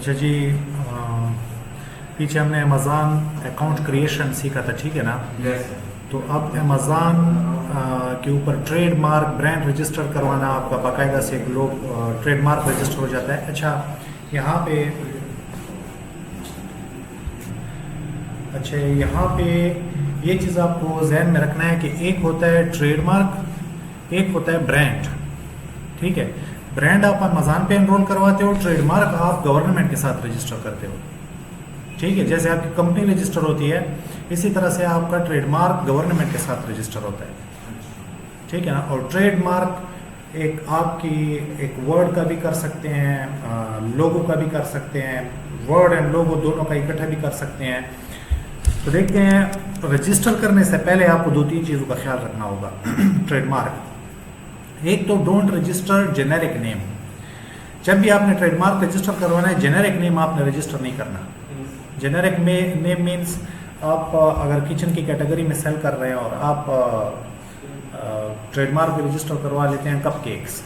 अच्छा जी, पीछे हमने अमेज़ॉन अकाउंट क्रिएशन सीखा था, ठीक है ना। यस। तो अब अमेज़ॉन के ऊपर ट्रेडमार्क ब्रांड रजिस्टर करवाना आपका बाकायदा से एक लोग ट्रेडमार्क रजिस्टर हो जाता है। अच्छा, यहाँ पे ये चीज़ आपको जहन में रखना है कि एक होता है ट्रेडमार्क, एक होता है ब्रांड। ठीक है, ब्रांड आप अमेज़ॉन पे एनरोल करवाते हो, ट्रेडमार्क आप गवर्नमेंट के साथ रजिस्टर करते हो। ठीक है, जैसे आपकी कंपनी रजिस्टर होती है इसी तरह से आपका ट्रेडमार्क गवर्नमेंट के साथ रजिस्टर होता है। ठीक है ना। और ट्रेडमार्क एक वर्ड का भी कर सकते हैं, लोगो का भी कर सकते हैं, वर्ड एंड लोगो दोनों का इकट्ठा भी कर सकते हैं। तो देखते हैं, रजिस्टर करने से पहले आपको 2-3 चीज़ों का ख्याल रखना होगा। ट्रेडमार्क, एक तो डोंट रजिस्टर जेनेरिक नेम। जब भी आपने ट्रेडमार्क रजिस्टर करवाना है, जेनेरिक नेम आपने रजिस्टर नहीं करना। जेनेरिक नेम मीन्स आप अगर किचन की कैटेगरी में सेल कर रहे हैं और आप ट्रेडमार्क भी रजिस्टर करवा लेते हैं कप केक्स,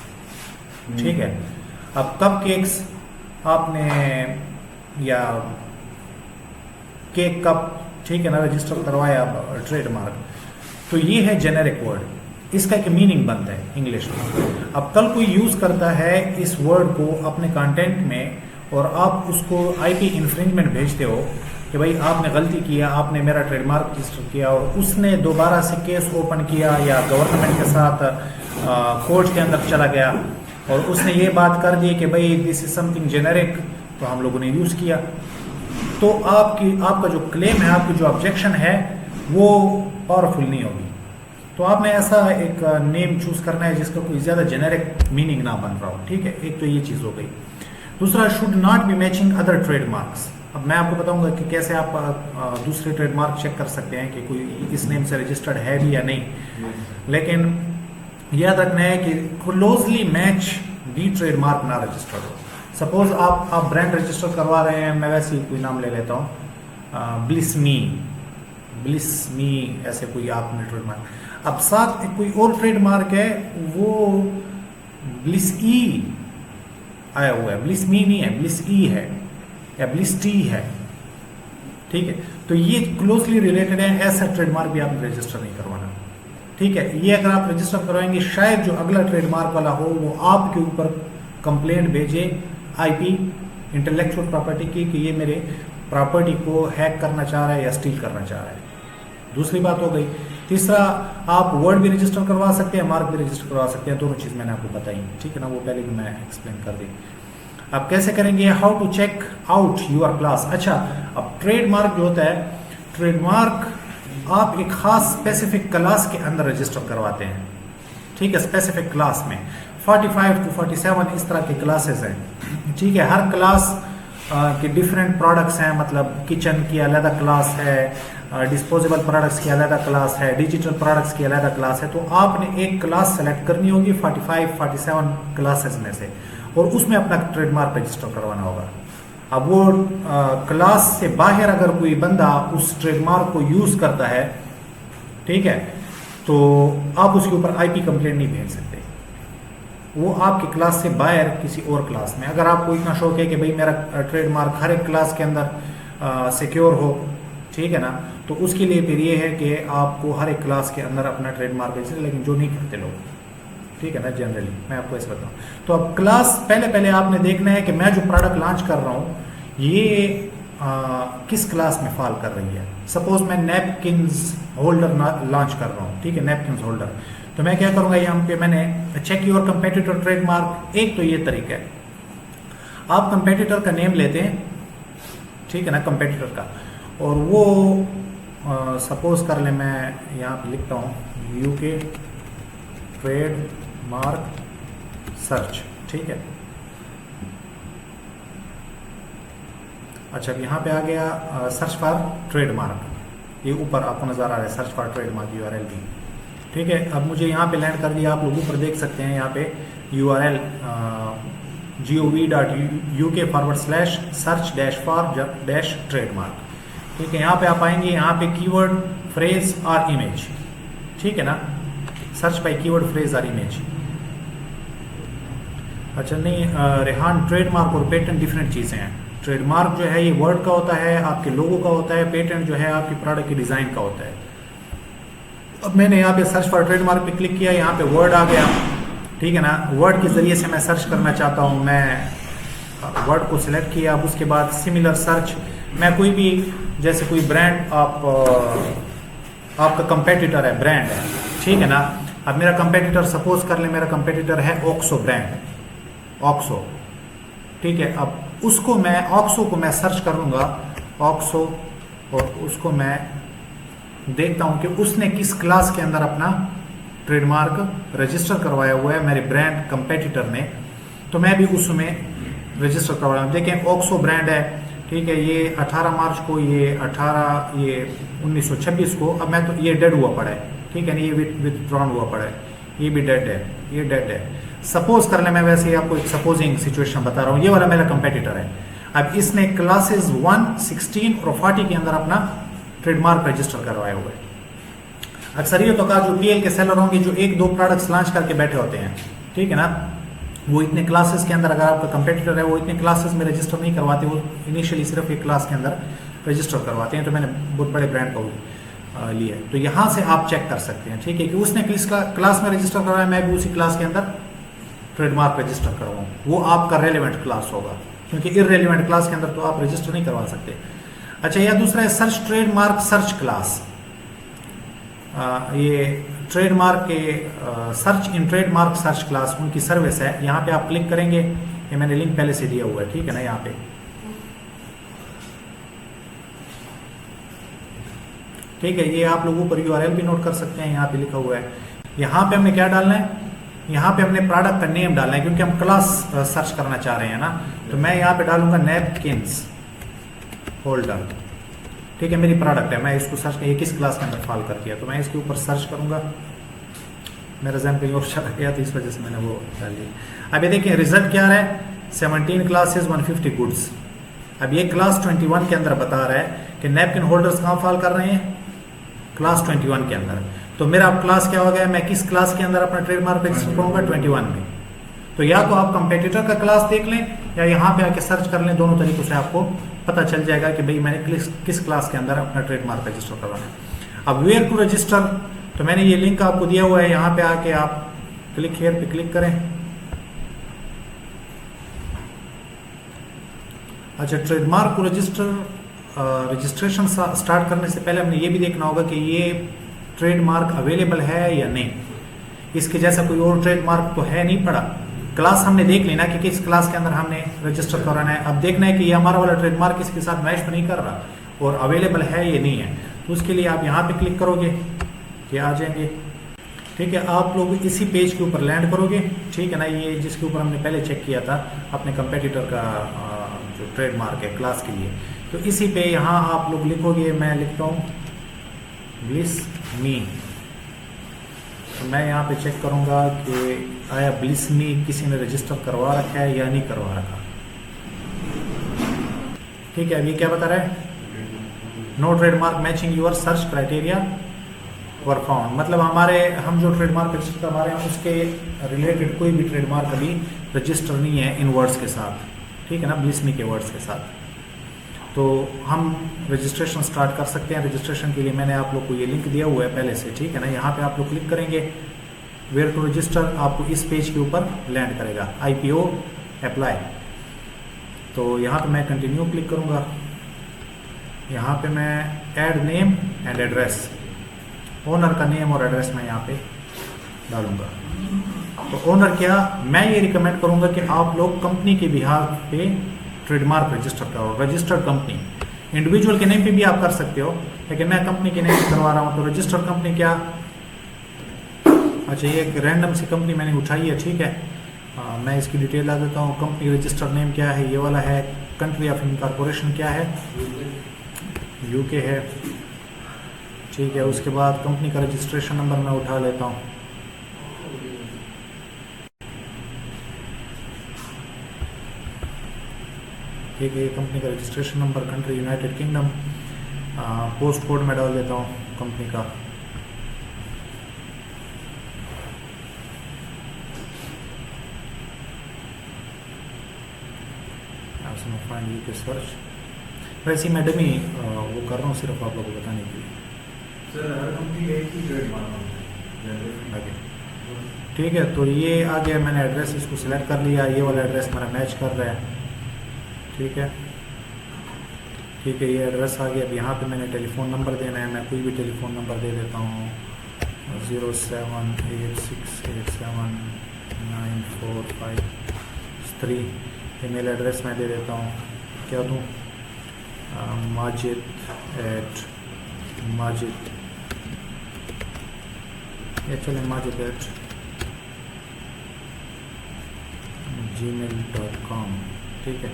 ठीक है। अब कप केक्स आपने या केक कप, ठीक है ना, रजिस्टर करवाया ट्रेडमार्क, तो ये है जेनेरिक वर्ड, इसका एक मीनिंग बनता है इंग्लिश में। अब कल कोई यूज़ करता है इस वर्ड को अपने कंटेंट में और आप उसको आईपी इन्फ्रिंजमेंट भेजते हो कि भाई आपने गलती किया, आपने मेरा ट्रेडमार्क रजिस्टर किया, और उसने दोबारा से केस ओपन किया या गवर्नमेंट के साथ कोर्ट के अंदर चला गया और उसने ये बात कर दी कि भाई दिस इज समथिंग जेनेरिक, तो हम लोगों ने यूज़ किया, तो आपका जो क्लेम है, आपकी जो ऑब्जेक्शन है वो पावरफुल नहीं होगी। तो आपने ऐसा एक नेम चूज करना है जिसका कोई ज़्यादा जेनेरिक मीनिंग ना बन रहा हो। ठीक है, एक तो ये चीज़ हो गई। दूसरा, should not be matching other trademarks. अब मैं आपको बताऊंगा कि कैसे आप दूसरे ट्रेडमार्क चेक कर सकते हैं कि कोई इस नेम से रजिस्टर्ड है भी या नहीं। लेकिन याद रखना है कि क्लोजली मैच दी ट्रेडमार्क ना रजिस्टर्ड हो। सपोज आप ब्रांड रजिस्टर करवा रहे हैं, मैं वैसे ही कोई नाम ले लेता हूँ, ब्लिसमी ऐसे कोई आपने ट्रेडमार्क, अब साथ कोई और ट्रेडमार्क है वो ब्लिसई आया हुआ है, ब्लिसमी नहीं है, ब्लिसई है या ब्लिसटी है। ठीक है, तो ये क्लोजली रिलेटेड है, ऐसा ट्रेडमार्क भी आपने रजिस्टर नहीं करवाना। ठीक है, ये अगर आप रजिस्टर करवाएंगे शायद जो अगला ट्रेडमार्क वाला हो वो आपके ऊपर कंप्लेंट भेजे आईपी इंटेलेक्चुअल प्रॉपर्टी की कि ये मेरे प्रॉपर्टी को हैक करना चाह रहा है या स्टील करना चाह रहा है। दूसरी बात हो गई। तीसरा, आप वर्ड भी रजिस्टर करवा सकते हैं, मार्क भी रजिस्टर करवा सकते हैं, दोनों चीज़ मैंने आपको बताई। ठीक है ना, वो पहले भी मैं एक्सप्लेन कर दी। अब कैसे करेंगे, how to check out your class. अच्छा, अब ट्रेडमार्क जो होता है, ट्रेडमार्क आप एक खास स्पेसिफिक क्लास के अंदर रजिस्टर करवाते हैं। ठीक है, स्पेसिफिक क्लास में 45 to 47 इस तरह के क्लासेस हैं। ठीक है, हर क्लास के डिफरेंट प्रोडक्ट्स हैं, मतलब किचन की अलग क्लास है, डिस्पोजेबल प्रोडक्ट्स की अलग क्लास है, डिजिटल प्रोडक्ट्स की अलग क्लास है। तो आपने एक क्लास सेलेक्ट करनी होगी 45-47 क्लासेस में से और उसमें अपना ट्रेडमार्क रजिस्टर करवाना होगा। अब वो क्लास से बाहर अगर कोई बंदा उस ट्रेडमार्क को यूज करता है, ठीक है, तो आप उसके ऊपर आईपी कंप्लेंट नहीं भेज सकते। वो आपकी क्लास से बाहर किसी और क्लास में, अगर आपको इतना शौक है कि भाई मेरा ट्रेडमार्क हर एक क्लास के अंदर सिक्योर हो, ठीक है ना, तो उसके लिए फिर ये है कि आपको हर एक क्लास के अंदर अपना ट्रेडमार्क रजिस्टर, लेकिन जो नहीं करते लोग, ठीक है ना, जनरली मैं आपको ऐसे बताऊँ। तो अब क्लास पहले आपने देखना है कि मैं जो प्रोडक्ट लॉन्च कर रहा हूँ ये किस क्लास में फॉल कर रही है। सपोज मैं नैपकिन्स होल्डर लॉन्च कर रहा हूँ, ठीक है, नैपकिन्स होल्डर, तो मैं क्या करूँगा, यहाँ पे मैंने चेक योर कंपेटिटर ट्रेडमार्क। एक तो ये तरीका है, आप कंपेटिटर का नेम लेते हैं, ठीक है ना, कंपेटिटर का, और वो सपोज कर ले, मैं यहाँ पे लिखता हूँ यूके ट्रेडमार्क सर्च, ठीक है। अच्छा, अब यहाँ पे आ गया सर्च फॉर ट्रेडमार्क, ये ऊपर आपको नजर आ रहा है सर्च फॉर ट्रेडमार्क URL भी, ठीक है। अब मुझे यहाँ पे लैंड कर दिया, आप लोग ऊपर देख सकते हैं यहाँ पे URL gov.uk/search-for-trademark, ठीक है। यहाँ पे आप आएंगे, यहाँ पे कीवर्ड फ्रेज और इमेज, ठीक है ना, सर्च बाय कीवर्ड फ्रेज और इमेज। अच्छा नहीं रेहान, ट्रेडमार्क और पेटेंट डिफरेंट चीज़ें हैं। ट्रेडमार्क जो है ये वर्ड का होता है, आपके लोगो का होता है, पेटेंट जो है आपकी प्रोडक्ट की डिज़ाइन का होता है। अब मैंने यहाँ पे सर्च फॉर ट्रेडमार्क पे क्लिक किया, यहाँ पे वर्ड आ गया, ठीक है ना। वर्ड के ज़रिए से मैं सर्च करना चाहता हूँ, मैं वर्ड को सिलेक्ट किया। अब उसके बाद सिमिलर सर्च, मैं कोई भी जैसे कोई ब्रांड आपका कंपेटिटर है, ब्रांड है, ठीक है ना। अब मेरा कंपेटिटर सपोज कर ले, मेरा कंपेटिटर है ऑक्सो ब्रांड, ऑक्सो, ठीक है। अब उसको मैं ऑक्सो को मैं सर्च करूँगा, ऑक्सो, और उसको मैं देखता हूँ कि उसने किस क्लास के अंदर अपना ट्रेडमार्क रजिस्टर करवाया हुआ है मेरे ब्रांड कंपेटिटर ने, तो मैं भी उसमें रजिस्टर करवाया हूँ। देखें ऑक्सो ब्रांड है, ठीक है, ये 18 मार्च को, ये 1926 को, अब मैं तो ये डेड हुआ पड़ा है, ठीक है ना, ये विथड्रॉन हुआ पड़ा है, ये भी डेड है, ये डेड है। सपोज कर ले, मैं वैसे ही आपको एक सपोजिंग सिचुएशन बता रहा हूँ, ये वाला मेरा कंपेटिटर है। अब इसने क्लासेस 1, 16 और 40 के अंदर अपना ट्रेडमार्क रजिस्टर करवाया हुआ है। अक्सरियत का जो पीएल के सेलर होंगे जो 1-2 प्रोडक्ट्स लॉन्च करके बैठे होते हैं, ठीक है ना, वो इतने क्लासेस के अंदर, अगर आपका कंपेटिटर है वो इतने क्लासेस में रजिस्टर नहीं करवाते, वो इनिशियली सिर्फ एक क्लास के अंदर रजिस्टर करवाते हैं। तो मैंने बहुत बड़े ब्रांड का लिया है, तो यहाँ से आप चेक कर सकते हैं, ठीक है, कि उसने किस क्लास में रजिस्टर करवाया, मैं भी उसी क्लास के अंदर ट्रेडमार्क रजिस्टर करवाऊँ, वो आपका रेलिवेंट क्लास होगा, क्योंकि इररेलिवेंट क्लास के अंदर तो आप रजिस्टर नहीं करवा सकते। अच्छा, यह दूसरा है सर्च ट्रेडमार्क सर्च क्लास। ये ट्रेडमार्क के search in trademark search class उनकी सर्विस है। यहाँ पे आप क्लिक करेंगे, ये मैंने लिंक पहले से दिया हुआ है, ठीक है ना, यहाँ पे ठीक है, ये आप लोगों पर यूआरएल भी नोट कर सकते हैं, यहाँ पे लिखा हुआ है। यहाँ पे हमने क्या डालना है, यहाँ पे हमने प्रोडक्ट का नेम डालना है, क्योंकि हम क्लास सर्च करना चाह रहे हैं ना। तो मैं यहाँ पे डालूंगा नैपकिन्स होल्डर, ठीक है, मेरी प्रोडक्ट है, मैं इसको सर्च, ये किस क्लास के अंदर फॉल कर दिया, तो मैं इसके ऊपर सर्च करूंगा। मेरा जहन कहीं और चला गया, तो इस वजह से मैंने वो डाल दिया। अब ये देखिए रिजल्ट क्या आ रहा है, 17 क्लासेस 150 गुड्स। अब ये क्लास 21 के अंदर बता रहा है कि नैपकिन होल्डर्स कहाँ फॉल कर रहे हैं, क्लास 21 के अंदर। तो मेरा अब क्लास क्या हो गया, मैं किस क्लास के अंदर अपना ट्रेडमार्क रजिस्टर करूंगा, 21 में। तो या तो आप कंपेटिटर का क्लास देख लें या यहाँ पे आके सर्च कर लें, दोनों तरीकों से आपको पता चल जाएगा कि भाई मैंने किस क्लास के अंदर अपना ट्रेडमार्क रजिस्टर करवाना है। अब वेयर टू रजिस्टर, तो मैंने ये लिंक आपको दिया हुआ है, यहाँ पे आके आप क्लिक हियर पे क्लिक करें। अच्छा, ट्रेडमार्क को रजिस्ट्रेशन स्टार्ट करने से पहले हमने ये भी देखना होगा कि ये ट्रेडमार्क अवेलेबल है या नहीं, इसके जैसा कोई और ट्रेडमार्क तो है नहीं पड़ा। क्लास हमने देख लेना कि किस क्लास के अंदर हमने रजिस्टर कराना है। अब देखना है कि ये हमारा वाला ट्रेडमार्क इसके साथ मैच तो नहीं कर रहा और अवेलेबल है या नहीं है। तो उसके लिए आप यहाँ पे क्लिक करोगे, ये आ जाएंगे, ठीक है। आप लोग इसी पेज के ऊपर लैंड करोगे, ठीक है ना, ये जिसके ऊपर हमने पहले चेक किया था अपने कंपेटिटर का जो ट्रेडमार्क है क्लास के लिए। तो इसी पे यहाँ आप लोग लिखोगे, मैं लिखता हूँ ब्लिस मी। तो मैं यहाँ पे चेक करूँगा कि आया ब्लिस मी किसी ने रजिस्टर करवा रखा है या नहीं करवा रखा, ठीक है। अब ये क्या बता रहा है, no trademark matching your search criteria were found, मतलब हम जो ट्रेडमार्क रजिस्टर करवा रहे हैं उसके रिलेटेड कोई भी ट्रेडमार्क अभी रजिस्टर नहीं है इन वर्ड्स के साथ, ठीक है ना, ब्लिस मी के वर्ड्स के साथ। तो हम रजिस्ट्रेशन स्टार्ट कर सकते हैं। रजिस्ट्रेशन के लिए मैंने आप लोग को ये लिंक दिया हुआ है पहले से, ठीक है ना। यहाँ पे आप लोग क्लिक करेंगे, वेयर टू रजिस्टर, आपको इस पेज के ऊपर लैंड करेगा, IPO अप्लाई। तो यहाँ पे मैं कंटिन्यू क्लिक करूँगा, यहाँ पे मैं add name and address, owner का नेम और एड्रेस मैं यहाँ पे डालूंगा। तो ओनर क्या, मैं ये रिकमेंड करूँगा कि आप लोग कंपनी के बिहाफ पे ट्रेडमार्क रजिस्टर करो, रजिस्टर्ड कंपनी। इंडिविजुअल के नेम पे भी आप कर सकते हो, लेकिन मैं कंपनी के नेम पे करवा रहा हूँ। तो रजिस्टर्ड कंपनी क्या, अच्छा ये एक रैंडम सी कंपनी मैंने उठाई है, ठीक है। मैं इसकी डिटेल ला देता हूँ। कंपनी रजिस्टर्ड नेम क्या है, ये वाला है। कंट्री ऑफ इनकॉर्पोरेशन क्या है, UK है, ठीक है। उसके बाद कंपनी का रजिस्ट्रेशन नंबर मैं उठा लेता हूँ, ठीक है। कंपनी का registration number, country United kingdom, post code में डाल देता हूँ कंपनी का, मैक्सिमम फाइंड यू के सर्च। वैसे मैं डमी वो कर रहा हूँ सिर्फ आप लोगों को बताने के लिए। सर हर कंपनी का एक ही ट्रेडमार्क होता है। आगे ठीक है, तो ये आ गया, मैंने एड्रेस इसको सिलेक्ट कर लिया, ये वाला एड्रेस मेरा मैच कर रहा है। ठीक है ठीक है, ये एड्रेस आ गया। अब यहाँ पे मैंने टेलीफोन नंबर देना है, मैं कोई भी टेलीफोन नंबर दे देता हूँ 078686945 ईमेल एड्रेस मैं दे देता हूँ, क्या दूँ, माजिद या चले majiद@gmail.com। ठीक है,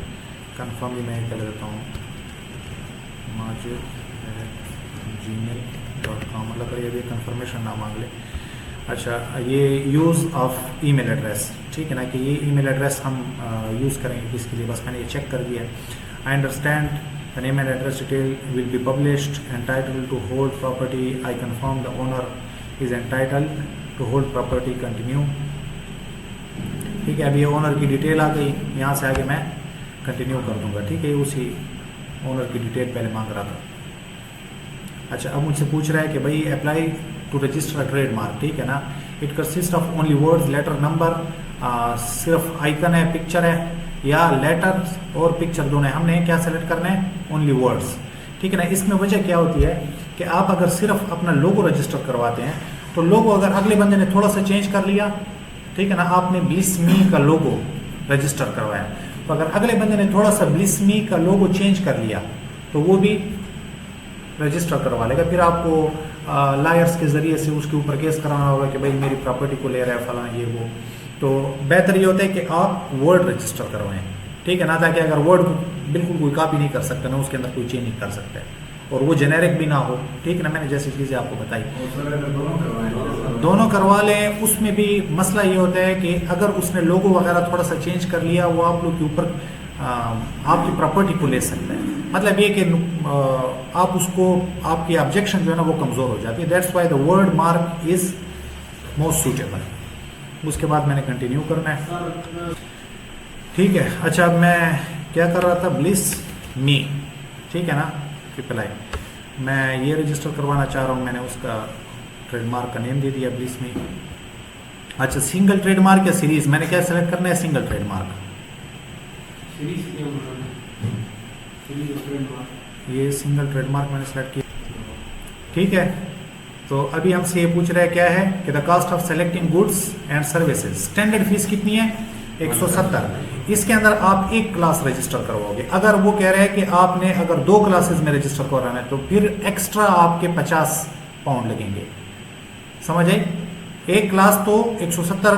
कंफर्म भी मैं कर देता हूँ majiद@gmail.com, मतलब ये भी कंफर्मेशन ना मांग ले। अच्छा, ये यूज़ ऑफ ईमेल एड्रेस, ठीक है ना, कि ये ईमेल एड्रेस हम यूज़ करेंगे किसके लिए, बस मैंने ये चेक कर दिया। I understand the name and address detail will be published, entitled to hold property, I confirm the owner is entitled to hold property, continue. ठीक है, अभी ये ओनर की डिटेल आ गई, यहाँ से आगे मैं कंटिन्यू कर दूंगा। ठीक है, उसी ओनर की डिटेल पहले मांग रहा था। अच्छा, अब मुझसे पूछ रहा है कि भाई apply to register a trademark, ठीक है ना, it consist of only words, letter, number, सिर्फ आइकन है, पिक्चर है, या लेटर और पिक्चर दोनों है। हमने क्या सेलेक्ट करना है, ओनली वर्ड्स। ठीक है ना, इसमें वजह क्या होती है कि आप अगर सिर्फ अपना लोगो रजिस्टर करवाते हैं तो लोगो अगर अगले बंदे ने थोड़ा सा चेंज कर लिया, ठीक है ना, आपने ब्लिस मी का लोगो रजिस्टर करवाया, तो अगर अगले बंदे ने थोड़ा सा ब्लिस मी का लोगो चेंज कर लिया तो वो भी रजिस्टर करवा लेगा। फिर आपको लायर्स के ज़रिए से उसके ऊपर केस कराना होगा कि भाई मेरी प्रॉपर्टी को ले रहा है फलां ये वो। तो बेहतर ये होता है कि आप वर्ड रजिस्टर करवाएं, ठीक है ना, ताकि अगर वर्ड बिल्कुल कोई कॉपी नहीं कर सकता ना, उसके अंदर कोई चेंज नहीं कर सकता है, और वो जेनेरिक भी ना हो। ठीक है ना, मैंने जैसी चीज़ें आपको बताई दोनों करवा लें। उसमें भी मसला ये होता है कि अगर उसने लोगो वगैरह थोड़ा सा चेंज कर लिया, वो आप लोग के ऊपर आपकी प्रॉपर्टी को ले सकता है। मतलब ये कि आप उसको, आपकी ऑब्जेक्शन जो है ना वो कमज़ोर हो जाती है। That's why the word mark is most suitable. उसके बाद मैंने कंटिन्यू करना है। ठीक है, अच्छा, अब मैं क्या कर रहा था, ब्लिस मी, ठीक है ना, ट्रिपल आई, मैं ये रजिस्टर करवाना चाह रहा हूँ। मैंने उसका ट्रेडमार्क का नेम दे दिया, ब्लिस मी। अच्छा, सिंगल ट्रेडमार्क या सीरीज, मैंने क्या सेलेक्ट करना है, सिंगल ट्रेडमार्क। ये सिंगल ट्रेडमार्क मैंने सेलेक्ट किया। ठीक है, तो अभी हमसे ये पूछ रहा है क्या है कि the cost of selecting goods and services, standard fees कितनी है, 170। इसके अंदर आप एक क्लास रजिस्टर करवाओगे। अगर वो कह रहे हैं कि आपने अगर 2 क्लासेस में रजिस्टर करवाना है तो फिर एक्स्ट्रा आपके 50 पाउंड लगेंगे। समझ आई, एक क्लास तो 170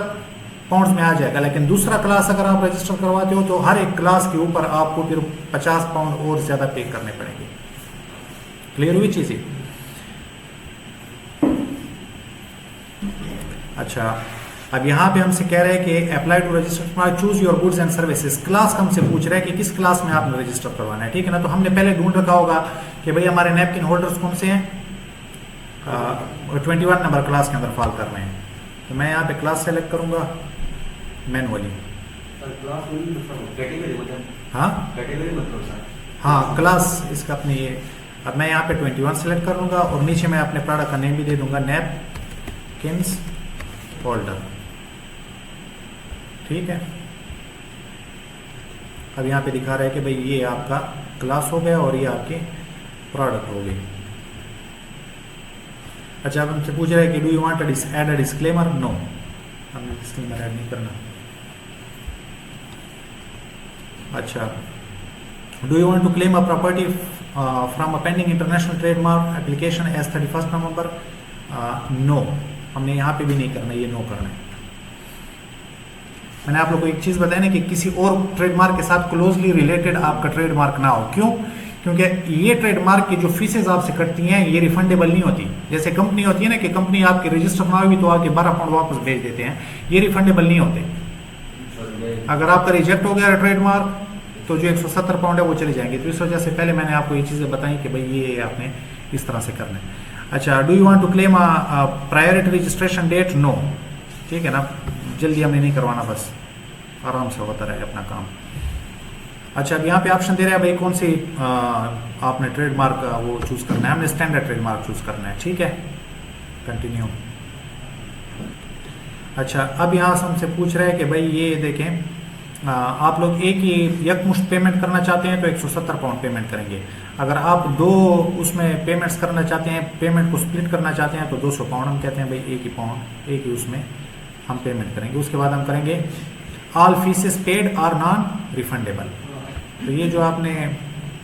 पाउंड में आ जाएगा, लेकिन दूसरा क्लास अगर आप रजिस्टर करवाते हो तो हर एक क्लास के ऊपर आपको फिर 50 पाउंड और ज़्यादा पे करने पड़ेंगे। क्लियर हुई चीज़ें। अच्छा, अब यहाँ पे हमसे कह रहे हैं कि apply to register, choose your goods and services. Class हमसे पूछ रहा है कि किस क्लास में आपने रजिस्टर करवाना है। ठीक है ना, तो हमने पहले ढूंढ रखा होगा कि भाई हमारे नैपकिन होल्डर्स कौन से हैं, 21 नंबर क्लास के अंदर फॉल कर रहे हैं। तो मैं यहाँ पे क्लास सेलेक्ट करूंगा मैनुअली। हाँ, क्लास इसका अपनी ये। अब मैं यहाँ पे 21 सेलेक्ट कर लूँगा और नीचे मैं अपने प्रोडक्ट का नेम भी दे दूंगा, नैपकिन्स होल्डर। ठीक है, अब यहाँ पे दिखा रहा है कि भाई ये आपका क्लास हो गया और ये आपके प्रोडक्ट हो गए। अच्छा, अब हमसे पूछ रहा है कि do you want add a disclaimer. No, हमने डिस्क्लेमर ऐड नहीं करना। अच्छा, do you want to claim a property from a pending international trademark application as 31 November. No, हमने यहाँ पे भी नहीं करना, ये नो करना है। मैंने आप लोग को एक चीज़ बताया ना कि किसी और ट्रेडमार्क के साथ क्लोजली रिलेटेड आपका ट्रेडमार्क ना हो। क्यों? क्योंकि ये ट्रेडमार्क की जो फीसेज आपसे कटती हैं ये रिफंडेबल नहीं होती। जैसे कंपनी होती है ना कि कंपनी आपके रजिस्टर ना हुई तो आके 12 पाउंड वापस भेज देते हैं, ये रिफंडेबल नहीं होते। अगर आपका रिजेक्ट हो गया ट्रेडमार्क तो जो 170 पाउंड है वो चले जाएंगे। तो इस वजह से पहले मैंने आपको ये चीज़ें बताई कि भाई ये आपने इस तरह से करना है। अच्छा, do you want to claim priority registration date. No, ठीक है ना, जल्दी हमने नहीं करवाना, बस आराम से होता रहे अपना काम। अच्छा, अब यहाँ पे ऑप्शन दे रहा है भाई कौन सी आपने ट्रेडमार्क वो चूज करना है। हमने स्टैंडर्ड ट्रेडमार्क चूज करना है, ठीक है, कंटिन्यू। अच्छा, अब यहाँ से हमसे पूछ रहा है कि भाई ये देखें आप लोग एक ही यकमुश्त पेमेंट करना चाहते हैं तो 170 पाउंड पेमेंट करेंगे। अगर आप दो उसमें पेमेंट्स करना चाहते हैं, पेमेंट को स्प्लिट करना चाहते हैं तो 200 पाउंड हम कहते हैं भाई एक ही पाउंड एक ही उसमें हम पेमेंट करेंगे। उसके बाद हम करेंगे all fees paid are non refundable. तो ये जो आपने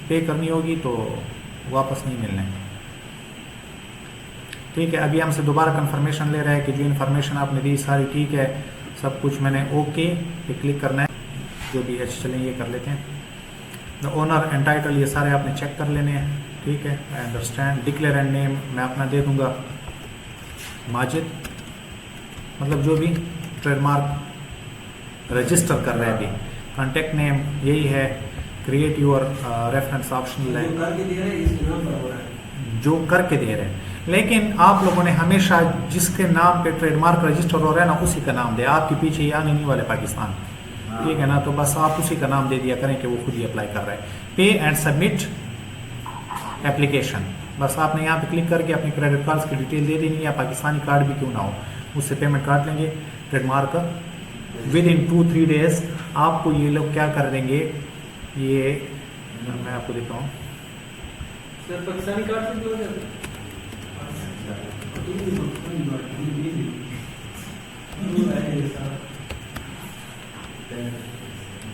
पे करनी होगी तो वापस नहीं मिलना है, ठीक है। अभी हमसे दोबारा कंफर्मेशन ले रहा है कि जो इन्फॉर्मेशन आपने दी सारी ठीक है, सब कुछ मैंने ओके पे क्लिक करना है। जो भी है चलें ये कर लेते हैं। द ओनर एंड टाइटल ये सारे आपने चेक कर लेने हैं, ठीक है। I understand. Declare and name मैं अपना दे दूंगा माजिद, मतलब जो भी ट्रेडमार्क रजिस्टर कर रहा है अभी। कॉन्टेक्ट नेम यही है। क्रिएट योर रेफरेंस ऑप्शनल है, जो करके दे रहे हैं। लेकिन आप लोगों ने हमेशा जिसके नाम पे ट्रेडमार्क रजिस्टर हो रहा है ना उसी का नाम दे। आपके पीछे ये आने नहीं वाले पाकिस्तान, ठीक है ना, तो बस आप उसी का नाम दे दिया करें कि वो खुद ही अप्लाई कर रहा है। पे एंड सबमिट एप्लीकेशन, बस आपने यहाँ पे क्लिक करके अपनी क्रेडिट कार्ड्स की डिटेल दे देनी है, या पाकिस्तानी कार्ड भी क्यों ना हो, उससे पेमेंट काट लेंगे। ट्रेडमार्क विद इन 2-3 डेज आपको ये लोग क्या कर देंगे, ये मैं आपको देता हूँ। सर पाकिस्तानी कार्ड से क्यों जाते?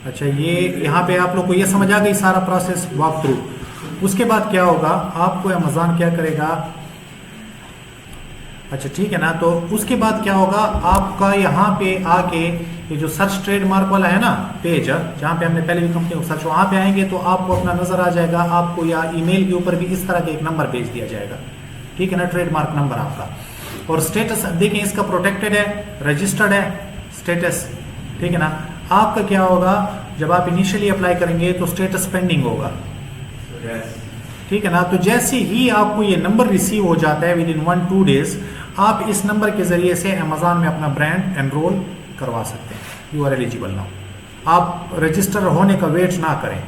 अच्छा, ये यहाँ पे आप लोग को ये समझ आ गई सारा प्रोसेस वॉक थ्रू। उसके बाद क्या होगा, आपको अमेज़न क्या करेगा, अच्छा ठीक है ना, तो उसके बाद क्या होगा, आपका यहाँ पे आके ये जो सर्च ट्रेडमार्क वाला है ना पेज, जहाँ पे हमने पहले भी कंपनी को सर्च, वहाँ पे आएंगे तो आपको अपना नजर आ जाएगा। आपको या ईमेल के ऊपर भी इस तरह का एक नंबर भेज दिया जाएगा, ठीक है ना, ट्रेडमार्क नंबर आपका। और स्टेटस देखें, इसका प्रोटेक्टेड है, रजिस्टर्ड है स्टेटस, ठीक है ना। आपका क्या होगा, जब आप इनिशियली अप्लाई करेंगे तो स्टेटस पेंडिंग होगा, ठीक है ना। तो जैसे ही आपको ये नंबर रिसीव हो जाता है विद इन 1-2 डेज, आप इस नंबर के जरिए से अमेज़न में अपना ब्रांड एनरोल करवा सकते हैं। You are eligible now. आप रजिस्टर होने का वेट ना करें,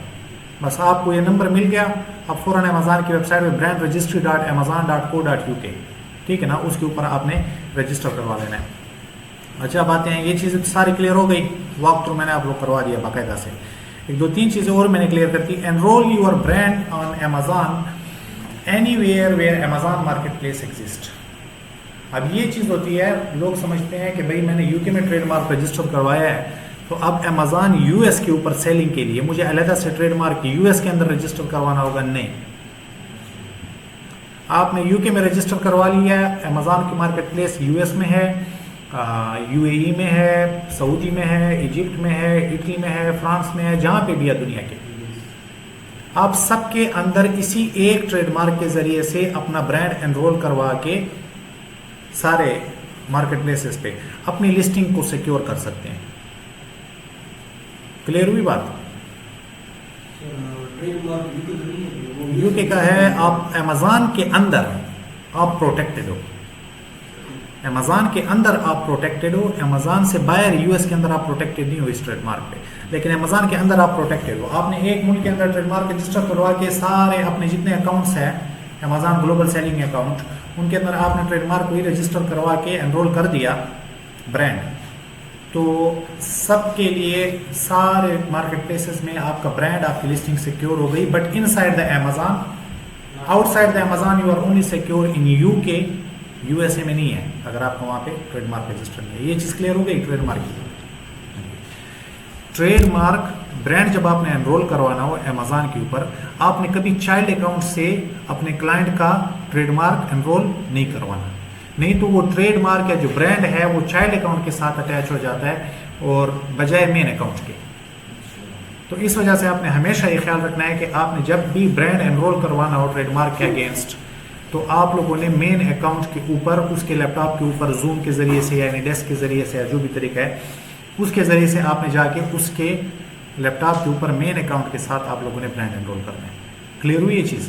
बस आपको ये नंबर मिल गया, आप फौरन अमेज़न की वेबसाइट में brandregistry.amazon.co.uk, ठीक है ना, उसके ऊपर आपने रजिस्टर करवा लेना है। अच्छा, बातें हैं, ये चीज़ें सारी क्लियर हो गई। वॉक थ्रू मैंने आप लोग करवा दिया बाकायदा से। 1-2-3 चीज़ें और मैंने क्लियर करती। Enrol your brand on Amazon anywhere where Amazon market place exist. अब ये चीज़ होती है, लोग समझते हैं कि भाई मैंने यूके में ट्रेडमार्क रजिस्टर करवाया है तो अब अमेज़न यूएस के ऊपर सेलिंग के लिए मुझे अलग से ट्रेडमार्क यूएस के अंदर रजिस्टर करवाना होगा। नहीं, आपने यूके में रजिस्टर करवा लिया है, अमेज़न की मार्केट प्लेस यूएस में है, यूएई में है, सऊदी में है, इजिप्ट में है, इटली में है, फ्रांस में है, जहाँ पे भी है दुनिया के, आप सबके अंदर इसी एक ट्रेडमार्क के जरिए से अपना ब्रांड एनरोल करवा के सारे मार्केट प्लेसेस पे अपनी लिस्टिंग को सिक्योर कर सकते हैं। क्लियर हुई बात? यूके का है, आप अमेज़न के अंदर आप प्रोटेक्टेड हो, अमेज़न के अंदर आप प्रोटेक्टेड हो। अमेज़न से बाहर यूएस के अंदर आप प्रोटेक्टेड नहीं हो इस ट्रेडमार्क पे, लेकिन अमेज़न के अंदर आप प्रोटेक्टेड हो। आपने एक मुल्क के अंदर ट्रेडमार्क रजिस्टर करवा के सारे अपने जितने अकाउंट्स हैं अमेज़न ग्लोबल सेलिंग अकाउंट, उनके अंदर आपने ट्रेडमार्क को ही रजिस्टर करवा के एनरोल कर दिया ब्रांड, तो सबके लिए सारे मार्केट प्लेसेस में आपका ब्रांड, आपकी लिस्टिंग सिक्योर हो गई। But inside the Amazon, outside the Amazon you are only secure in UK, USA में नहीं है अगर आपको वहां पे ट्रेडमार्क रजिस्टर नहीं है। ये चीज क्लियर हो गई ट्रेडमार्क की। ट्रेडमार्क ब्रांड जब आपने एनरोल करवाना हो अमेज़न के ऊपर, आपने कभी चाइल्ड अकाउंट से अपने क्लाइंट का ट्रेडमार्क एनरोल नहीं करवाना, नहीं तो वो ट्रेडमार्क या जो ब्रांड है वो चाइल्ड अकाउंट के साथ अटैच हो जाता है और बजाय मेन अकाउंट के। तो इस वजह से आपने हमेशा ये ख्याल रखना है कि आपने जब भी ब्रांड एनरोल करवाना हो ट्रेडमार्क के अगेंस्ट, तो आप लोगों ने मेन अकाउंट के ऊपर, उसके लैपटॉप के ऊपर जूम के जरिए से या डेस्क के जरिए से या जो भी तरीका है उसके जरिए से आपने जाके उसके लैपटॉप के ऊपर मेन अकाउंट के साथ आप लोगों ने ब्रांड एनरोल करना है। क्लियर हुई ये चीज़?